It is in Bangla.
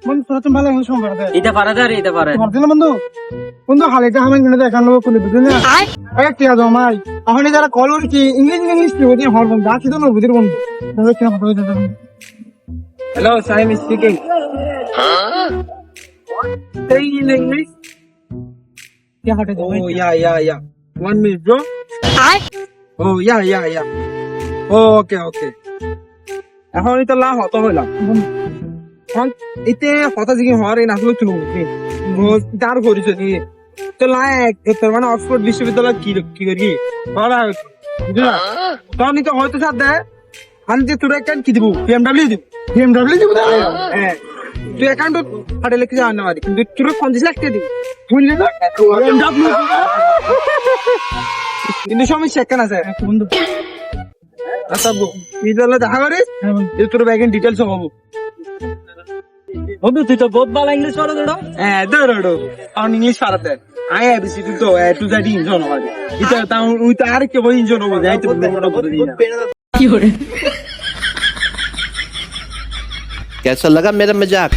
বন্ধু তুমি ভালো ইংলিশ সম্পর্ক এটা পারা যায় এটা পারে পারছি না বন্ধু বন্ধু হালিটা আমি কিনে দেখান লোক খুলে বুঝলি না কি আজ আমায় এখন যারা কল কি ইংলিশ কি বুঝি হর বন্ধু আছি তো বুঝির বন্ধু দাদা কি কথা হইতে যাবে hello Saim speaking Say in English. কি হাটে যাবে Oh yeah. 1 minute, bro. Oh yeah. Oh okay. এখন এটা লাভ হতো হইলাম এখন এতে কথা জিজ্ঞেস হওয়ার এই নাচগুলো চলুন তার করিস কি তো লায়ক তোর মানে অক্সফোর্ড বিশ্ববিদ্যালয় কি করি তখন তো হয়তো সাথ দেয় আমি যে তোর অ্যাকাউন্ট কি দিব BMW দিব হ্যাঁ তুই অ্যাকাউন্ট হাটে লিখে যাওয়ার না কিন্তু তোর 50 লাখ টাকা দিব বুঝলি না কিন্তু সমস্যা কেন আছে বন্ধু আচ্ছা বিদ্যালয়ে দেখা করিস তোর ব্যাগের ডিটেলস হবো বন্ধু তুই তো বহুত ভালো ইংলিশ পারো দাদা হ্যাঁ ধরো কারণ ইংলিশ পারাতে আই এবিসি তো টু জেড ইনজন হয় এটা তাও ওই তো আর কে বই ইনজন হবে যাই তো বড় বড় দিই কি করে कैसा लगा मेरा मजाक?